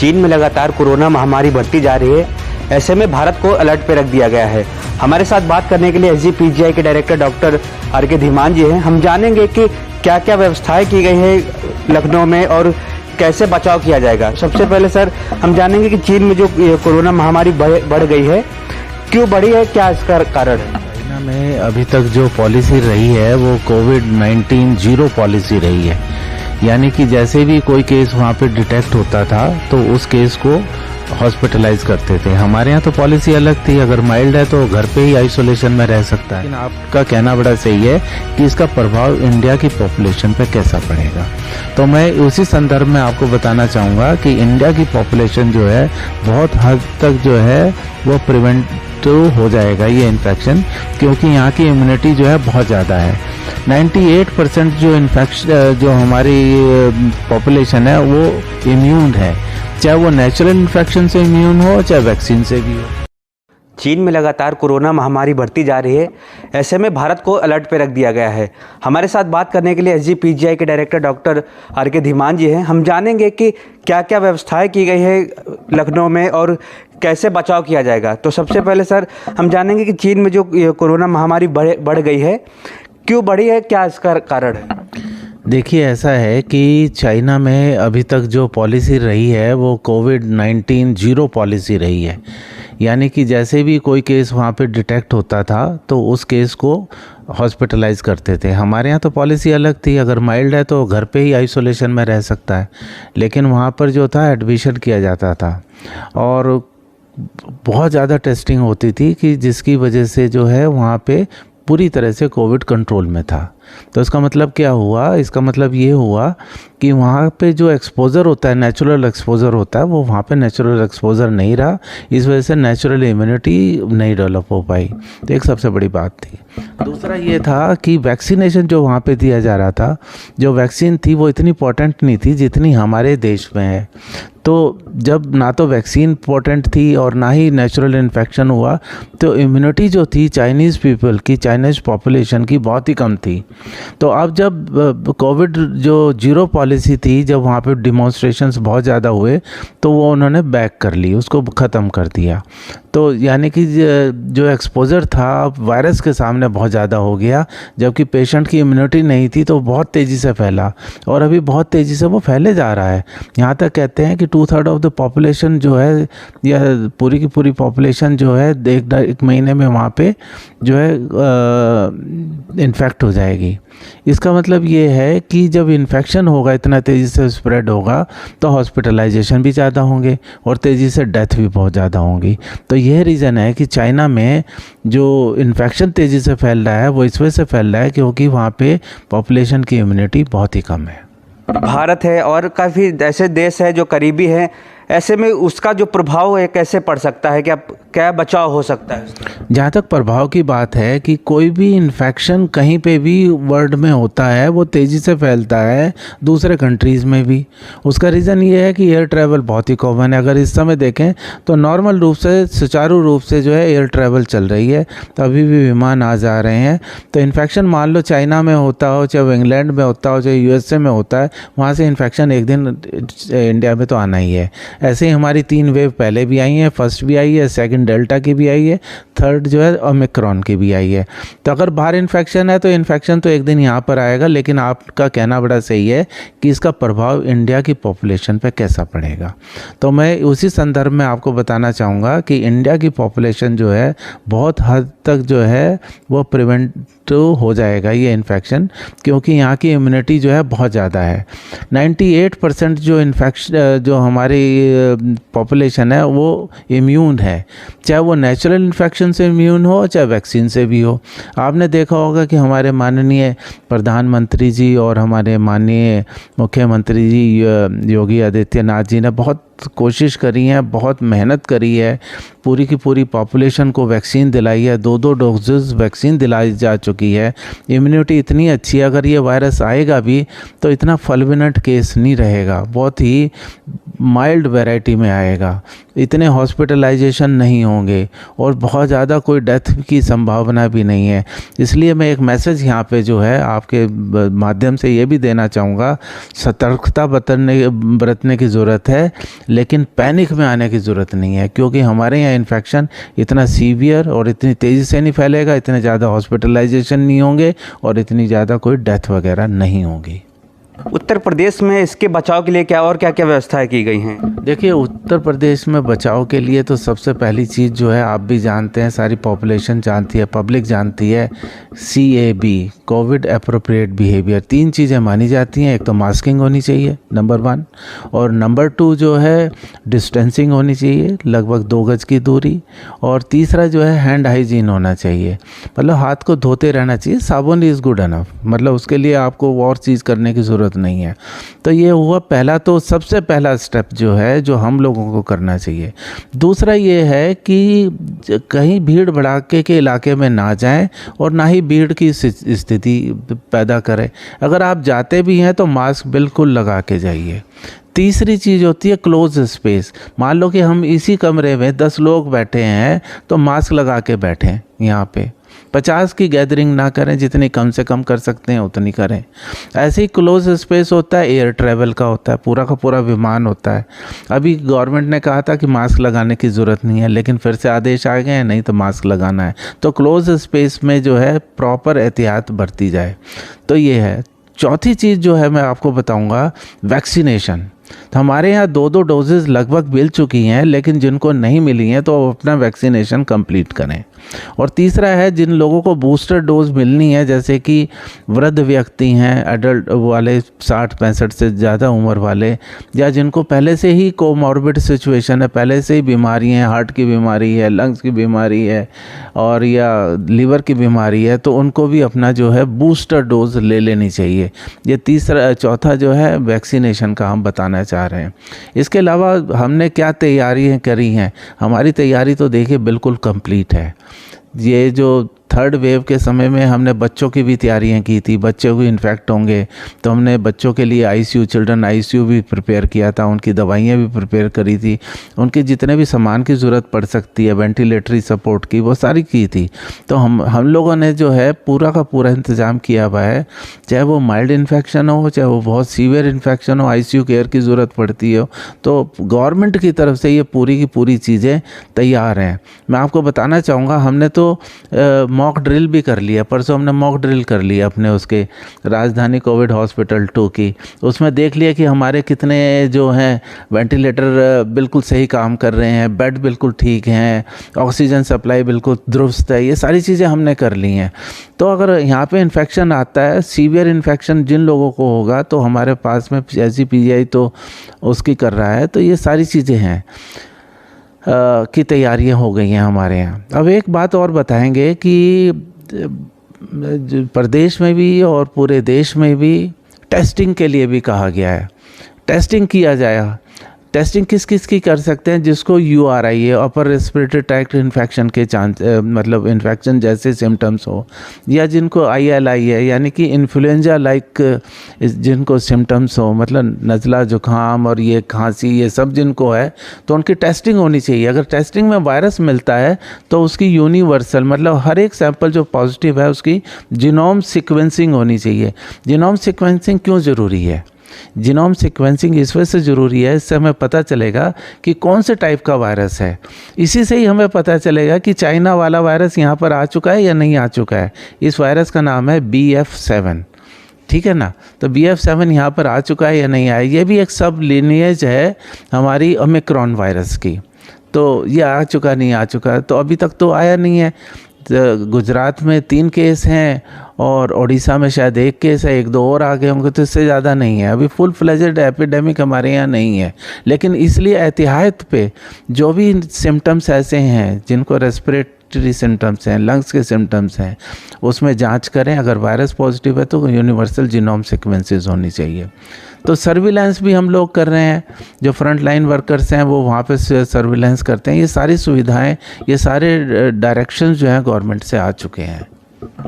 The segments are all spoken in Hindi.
चीन में लगातार कोरोना महामारी बढ़ती जा रही है। ऐसे में भारत को अलर्ट पे रख दिया गया है। हमारे साथ बात करने के लिए एसजीपीजीआई के डायरेक्टर डॉक्टर आर.के. धीमान जी हैं। हम जानेंगे कि क्या क्या व्यवस्थाएं की गई है लखनऊ में और कैसे बचाव किया जाएगा। सबसे पहले सर हम जानेंगे कि चीन में जो कोरोना महामारी बढ़ गई है, क्यों बढ़ी है, क्या इसका कारण है? चाइना में अभी तक जो पॉलिसी रही है वो कोविड-19 जीरो पॉलिसी रही है। यानी कि जैसे भी कोई केस वहाँ पे डिटेक्ट होता था तो उस केस को हॉस्पिटलाइज करते थे। हमारे यहाँ तो पॉलिसी अलग थी, अगर माइल्ड है तो घर पे ही आइसोलेशन में रह सकता है। लेकिन आपका कहना बड़ा सही है कि इसका प्रभाव इंडिया की पॉपुलेशन पे कैसा पड़ेगा। तो मैं उसी संदर्भ में आपको बताना चाहूँगा कि इंडिया की पॉपुलेशन जो है बहुत हद तक जो है वो प्रिवेंट हो जाएगा ये इन्फेक्शन, क्योंकि यहाँ की इम्यूनिटी जो है बहुत ज़्यादा है। 98% जो इन्फेक्शन जो हमारी पॉपुलेशन है वो इम्यून है, चाहे वो नेचुरल इन्फेक्शन से इम्यून हो चाहे वैक्सीन से भी हो। चीन में लगातार कोरोना महामारी बढ़ती जा रही है। ऐसे में भारत को अलर्ट पे रख दिया गया है। हमारे साथ बात करने के लिए एसजीपीजीआई के डायरेक्टर डॉक्टर आर.के. धीमान जी हैं। हम जानेंगे कि क्या क्या व्यवस्थाएं की गई है लखनऊ में और कैसे बचाव किया जाएगा। तो सबसे पहले सर हम जानेंगे कि चीन में जो कोरोना महामारी बढ़ गई है, क्यों बढ़ी है, क्या इसका कारण है? देखिए, ऐसा है कि चाइना में अभी तक जो पॉलिसी रही है वो कोविड-19 जीरो पॉलिसी रही है। यानी कि जैसे भी कोई केस वहाँ पे डिटेक्ट होता था तो उस केस को हॉस्पिटलाइज करते थे। हमारे यहाँ तो पॉलिसी अलग थी, अगर माइल्ड है तो घर पे ही आइसोलेशन में रह सकता है। लेकिन वहाँ पर जो था एडमिशन किया जाता था और बहुत ज़्यादा टेस्टिंग होती थी कि जिसकी वजह से जो है वहाँ पे पूरी तरह से कोविड कंट्रोल में था। तो इसका मतलब क्या हुआ? इसका मतलब ये हुआ कि वहाँ पे जो एक्सपोज़र होता है, नेचुरल एक्सपोज़र होता है, वो वहाँ पे नेचुरल एक्सपोज़र नहीं रहा। इस वजह से नेचुरल इम्यूनिटी नहीं डेवलप हो पाई। तो एक सबसे बड़ी बात थी। दूसरा ये था कि वैक्सीनेशन जो वहाँ पे दिया जा रहा था, जो वैक्सीन थी वो इतनी इंपॉर्टेंट नहीं थी जितनी हमारे देश में है। तो जब ना तो वैक्सीन इंपॉर्टेंट थी और ना ही नेचुरल इन्फेक्शन हुआ, तो इम्यूनिटी जो थी चाइनीज़ पीपल की, चाइनीज़ पॉपुलेशन की बहुत ही कम थी। तो अब जब कोविड जो जीरो पॉलिसी थी, जब वहाँ पे डिमॉन्स्ट्रेशंस बहुत ज़्यादा हुए तो वो उन्होंने बैक कर ली, उसको ख़त्म कर दिया। तो यानी कि जो एक्सपोज़र था अब वायरस के सामने बहुत ज़्यादा हो गया, जबकि पेशेंट की इम्यूनिटी नहीं थी तो बहुत तेज़ी से फैला और अभी बहुत तेज़ी से वो फैले जा रहा है। यहाँ तक कहते हैं कि 2/3 ऑफ द पॉपुलेशन जो है या पूरी की पूरी पॉपुलेशन जो है एक महीने में वहाँ पे जो है इन्फेक्ट हो जाएगी। इसका मतलब ये है कि जब इन्फेक्शन होगा, इतना तेज़ी से स्प्रेड होगा, तो हॉस्पिटलाइजेशन भी ज़्यादा होंगे और तेज़ी से डेथ भी बहुत ज़्यादा होंगी। तो यह रीज़न है कि चाइना में जो इन्फेक्शन तेज़ी से फैल रहा है वो इस वजह से फैल रहा है क्योंकि वहाँ पे पॉपुलेशन की इम्यूनिटी बहुत ही कम है। भारत है और काफ़ी ऐसे देश है जो करीबी हैं, ऐसे में उसका जो प्रभाव है कैसे पड़ सकता है, क्या बचाव हो सकता है? जहाँ तक प्रभाव की बात है कि कोई भी इन्फेक्शन कहीं पे भी वर्ल्ड में होता है वो तेज़ी से फैलता है दूसरे कंट्रीज़ में भी। उसका रीज़न ये है कि एयर ट्रैवल बहुत ही कॉमन है। अगर इस समय देखें तो नॉर्मल रूप से, सुचारू रूप से जो है एयर ट्रैवल चल रही है, तो अभी भी विमान आ जा रहे हैं। तो इन्फेक्शन मान लो चाइना में होता हो, चाहे वो इंग्लैंड में होता हो, चाहे USA में होता है, वहाँ से इन्फेक्शन एक दिन इंडिया में तो आना ही है। ऐसे ही हमारी 3 वेव पहले भी आई हैं, फर्स्ट भी आई है, सेकंड डेल्टा की भी आई है, थर्ड जो है ओमिक्रॉन की भी आई है। तो अगर बाहर इन्फेक्शन है तो इन्फेक्शन तो एक दिन यहाँ पर आएगा, लेकिन आपका कहना बड़ा सही है कि इसका प्रभाव इंडिया की पॉपुलेशन पे कैसा पड़ेगा। तो मैं उसी संदर्भ में आपको बताना चाहूँगा कि इंडिया की पॉपुलेशन जो है बहुत हद तक जो है वो प्रिवेंट हो जाएगा ये इन्फेक्शन, क्योंकि यहाँ की इम्यूनिटी जो है बहुत ज़्यादा है। 98% जो इन्फेक्शन जो हमारी पॉपुलेशन है वो इम्यून है, चाहे वो नेचुरल इन्फेक्शन से इम्यून हो चाहे वैक्सीन से भी हो। आपने देखा होगा कि हमारे माननीय प्रधानमंत्री जी और हमारे माननीय मुख्यमंत्री जी योगी आदित्यनाथ जी ने बहुत कोशिश करी है, बहुत मेहनत करी है, पूरी की पूरी पॉपुलेशन को वैक्सीन दिलाई है, 2-2 डोजेज़ वैक्सीन दिलाई जा चुकी है। इम्यूनिटी इतनी अच्छी है, अगर ये वायरस आएगा भी तो इतना फल्मिनेंट केस नहीं रहेगा, बहुत ही माइल्ड वैरायटी में आएगा। इतने हॉस्पिटलाइजेशन नहीं होंगे और बहुत ज़्यादा कोई डेथ की संभावना भी नहीं है। इसलिए मैं एक मैसेज यहाँ पे जो है आपके माध्यम से ये भी देना चाहूँगा, सतर्कता बरतने की ज़रूरत है, लेकिन पैनिक में आने की ज़रूरत नहीं है, क्योंकि हमारे यहाँ इन्फेक्शन इतना सीवियर और इतनी तेज़ी से नहीं फैलेगा, इतने ज़्यादा हॉस्पिटलाइजेशन नहीं होंगे और इतनी ज़्यादा कोई डेथ वगैरह नहीं होगी। उत्तर प्रदेश में इसके बचाव के लिए क्या क्या व्यवस्थाएं की गई हैं? देखिए, उत्तर प्रदेश में बचाव के लिए तो सबसे पहली चीज़ जो है, आप भी जानते हैं, सारी पॉपुलेशन जानती है, पब्लिक जानती है, CAB, कोविड एप्रोप्रिएट बिहेवियर। 3 चीज़ें मानी जाती हैं। एक तो मास्किंग होनी चाहिए, नंबर 1, और नंबर 2 जो है डिस्टेंसिंग होनी चाहिए, लगभग 2 गज की दूरी, और तीसरा जो है हैंड हाइजीन होना चाहिए, मतलब हाथ को धोते रहना चाहिए। साबुन इज़ गुड इनफ, मतलब उसके लिए आपको और चीज़ करने की ज़रूरत नहीं है। तो ये हुआ पहला, तो सबसे पहला स्टेप जो है जो हम लोगों को करना चाहिए। दूसरा ये है कि कहीं भीड़ भड़ाके के इलाके में ना जाएं और ना ही भीड़ की स्थिति पैदा करें। अगर आप जाते भी हैं तो मास्क बिल्कुल लगा के जाइए। तीसरी चीज़ होती है क्लोज स्पेस। मान लो कि हम इसी कमरे में 10 लोग बैठे हैं तो मास्क लगा के बैठें। यहाँ पे 50 की गैदरिंग ना करें, जितनी कम से कम कर सकते हैं उतनी करें। ऐसे ही क्लोज स्पेस होता है, एयर ट्रैवल का होता है, पूरा का पूरा विमान होता है। अभी गवर्नमेंट ने कहा था कि मास्क लगाने की ज़रूरत नहीं है, लेकिन फिर से आदेश आ गए हैं नहीं तो मास्क लगाना है। तो क्लोज स्पेस में जो है प्रॉपर एहतियात बरती जाए। तो ये है। चौथी चीज़ जो है मैं आपको बताऊंगा, वैक्सीनेशन। तो हमारे यहाँ 2 डोजेज़ लगभग मिल चुकी हैं, लेकिन जिनको नहीं मिली हैं तो अपना वैक्सीनेशन कंप्लीट करें। और तीसरा है, जिन लोगों को बूस्टर डोज मिलनी है, जैसे कि वृद्ध व्यक्ति हैं, एडल्ट वाले 60-65 से ज़्यादा उम्र वाले, या जिनको पहले से ही कोमॉर्बिड सिचुएशन है, पहले से ही बीमारी है, हार्ट की बीमारी है, लंग्स की बीमारी है और या लीवर की बीमारी है, तो उनको भी अपना जो है बूस्टर डोज ले लेनी चाहिए। ये चौथा जो है वैक्सीनेशन का हम बताना चाह रहे हैं। इसके अलावा हमने क्या तैयारियां करी हैं? हमारी तैयारी तो देखिए बिल्कुल कंप्लीट है। ये जो 3rd वेव के समय में हमने बच्चों की भी तैयारियां की थी, बच्चों को इन्फेक्ट होंगे तो हमने बच्चों के लिए ICU, चिल्ड्रन ICU भी प्रिपेयर किया था, उनकी दवाइयां भी प्रिपेयर करी थी, उनके जितने भी सामान की ज़रूरत पड़ सकती है, वेंटिलेटरी सपोर्ट की, वो सारी की थी। तो हम लोगों ने जो है पूरा का पूरा इंतज़ाम किया हुआ है, चाहे वो माइल्ड इन्फेक्शन हो, चाहे वो बहुत सीवियर इन्फेक्शन हो, ICU केयर की ज़रूरत पड़ती हो, तो गवर्नमेंट की तरफ से ये पूरी की पूरी चीज़ें तैयार हैं। मैं आपको बताना चाहूँगा, हमने तो मॉक ड्रिल भी कर लिया, परसों हमने मॉक ड्रिल कर लिया अपने उसके राजधानी कोविड हॉस्पिटल 2 की। उसमें देख लिया कि हमारे कितने जो हैं वेंटिलेटर बिल्कुल सही काम कर रहे हैं, बेड बिल्कुल ठीक हैं, ऑक्सीजन सप्लाई बिल्कुल दुरुस्त है, ये सारी चीज़ें हमने कर ली हैं। तो अगर यहाँ पे इन्फेक्शन आता है, सीवियर इन्फेक्शन जिन लोगों को होगा, तो हमारे पास में SGPGI तो उसकी कर रहा है। तो ये सारी चीज़ें हैं की तैयारियां हो गई हैं हमारे यहाँ। अब एक बात और बताएंगे कि प्रदेश में भी और पूरे देश में भी टेस्टिंग के लिए भी कहा गया है। टेस्टिंग किया जाएगा। टेस्टिंग किस किस की कर सकते हैं? जिसको URI है, अपर रेस्पिरेटरी ट्रैक्ट इन्फेक्शन के मतलब इन्फेक्शन जैसे सिम्टम्स हो, या जिनको ILI है यानी कि इन्फ्लुएंजा लाइक जिनको सिम्टम्स हो, मतलब नज़ला, जुकाम और ये खांसी, ये सब जिनको है, तो उनकी टेस्टिंग होनी चाहिए। अगर टेस्टिंग में वायरस मिलता है तो उसकी यूनिवर्सल, मतलब हर एक सैंपल जो पॉजिटिव है उसकी जीनोम सीक्वेंसिंग होनी चाहिए। जीनोम सीक्वेंसिंग क्यों ज़रूरी है? जीनोम सीक्वेंसिंग इस वजह से ज़रूरी है, इससे हमें पता चलेगा कि कौन से टाइप का वायरस है। इसी से ही हमें पता चलेगा कि चाइना वाला वायरस यहाँ पर आ चुका है या नहीं आ चुका है। इस वायरस का नाम है BF7, ठीक है ना? तो BF7 यहाँ पर आ चुका है या नहीं आया। ये भी एक सब लीनिएज है हमारी ओमिक्रॉन वायरस की। तो ये आ चुका नहीं आ चुका, तो अभी तक तो आया नहीं है। तो गुजरात में 3 केस हैं और उड़ीसा में शायद 1 केस है, 1-2 और आ गए होंगे, तो इससे ज़्यादा नहीं है। अभी फुल फ्लेजेड एपिडेमिक हमारे यहाँ नहीं है, लेकिन इसलिए एहतियात पे जो भी सिम्टम्स ऐसे हैं जिनको रेस्पिरेटरी सिम्टम्स हैं, लंग्स के सिम्टम्स हैं, उसमें जांच करें। अगर वायरस पॉजिटिव है तो यूनिवर्सल जीनोम सीक्वेंसेस होनी चाहिए। तो सर्विलेंस भी हम लोग कर रहे हैं, जो फ्रंट लाइन वर्कर्स हैं वो वहाँ पे सर्विलेंस करते हैं। ये सारी सुविधाएं, ये सारे डायरेक्शंस जो हैं गवर्नमेंट से आ चुके हैं।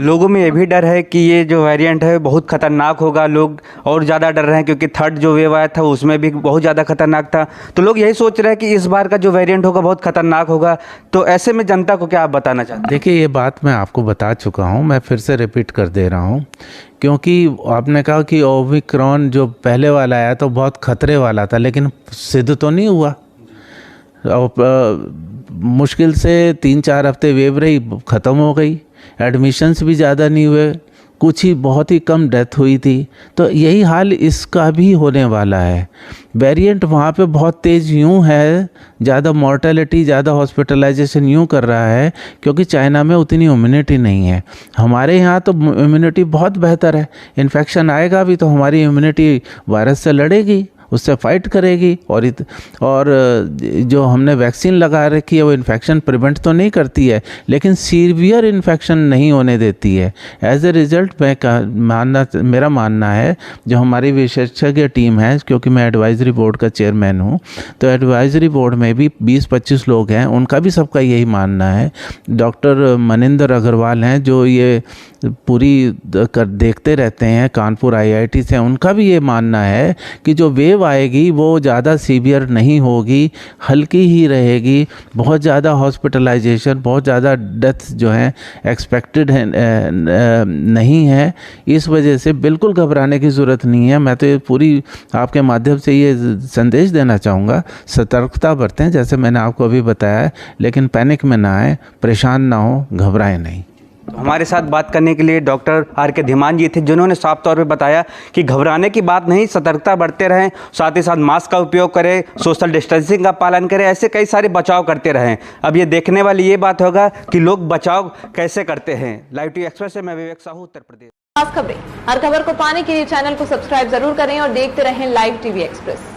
लोगों में ये भी डर है कि ये जो वेरिएंट है बहुत ख़तरनाक होगा, लोग और ज़्यादा डर रहे हैं क्योंकि थर्ड जो वेव आया था उसमें भी बहुत ज़्यादा खतरनाक था। तो लोग यही सोच रहे हैं कि इस बार का जो वेरिएंट होगा बहुत खतरनाक होगा। तो ऐसे में जनता को क्या आप बताना चाहते हैं? देखिए, ये बात मैं आपको बता चुका हूँ, मैं फिर से रिपीट कर दे रहा हूँ, क्योंकि आपने कहा कि ओमिक्रॉन जो पहले वाला आया तो बहुत खतरे वाला था, लेकिन सिद्ध तो नहीं हुआ। मुश्किल से 3-4 हफ्ते वेव रही, ख़त्म हो गई। एडमिशन्स भी ज़्यादा नहीं हुए, कुछ ही बहुत ही कम डेथ हुई थी। तो यही हाल इसका भी होने वाला है। वेरिएंट वहाँ पे बहुत तेज़ यूँ है, ज़्यादा मॉर्टेलिटी, ज़्यादा हॉस्पिटलाइजेशन यूँ कर रहा है क्योंकि चाइना में उतनी इम्यूनिटी नहीं है। हमारे यहाँ तो इम्यूनिटी बहुत बेहतर है। इन्फेक्शन आएगा भी तो हमारी इम्यूनिटी वायरस से लड़ेगी, उससे फाइट करेगी। और जो हमने वैक्सीन लगा रखी है वो इन्फेक्शन प्रिवेंट तो नहीं करती है, लेकिन सीवियर इन्फेक्शन नहीं होने देती है। एज ए रिज़ल्ट मेरा मानना है, जो हमारी विशेषज्ञ टीम है, क्योंकि मैं एडवाइजरी बोर्ड का चेयरमैन हूँ, तो एडवाइजरी बोर्ड में भी 20-25 लोग हैं, उनका भी सबका यही मानना है। डॉक्टर मनिंदर अग्रवाल हैं जो ये पूरी देखते रहते हैं, कानपुर IIT से, उनका भी ये मानना है कि जो वेव आएगी वो ज़्यादा सीवियर नहीं होगी, हल्की ही रहेगी। बहुत ज़्यादा हॉस्पिटलाइजेशन, बहुत ज़्यादा डेथ जो है एक्सपेक्टेड है नहीं है। इस वजह से बिल्कुल घबराने की ज़रूरत नहीं है। मैं तो ये पूरी आपके माध्यम से ये संदेश देना चाहूँगा, सतर्कता बरतें जैसे मैंने आपको अभी बताया है, लेकिन पैनिक में ना आए, परेशान ना हो, घबराएं नहीं। तो हमारे साथ बात करने के लिए डॉक्टर R.K. धीमान जी थे, जिन्होंने साफ तौर पे बताया कि घबराने की बात नहीं, सतर्कता बरतते रहें, साथ ही साथ मास्क का उपयोग करें, सोशल डिस्टेंसिंग का पालन करें, ऐसे कई सारे बचाव करते रहें। अब ये देखने वाली ये बात होगा कि लोग बचाव कैसे करते हैं। लाइव टीवी एक्सप्रेस से मैं विवेक साहू, उत्तर प्रदेश। खास खबरें, हर खबर को पाने के लिए चैनल को सब्सक्राइब जरूर करें और देखते रहें लाइव टीवी एक्सप्रेस।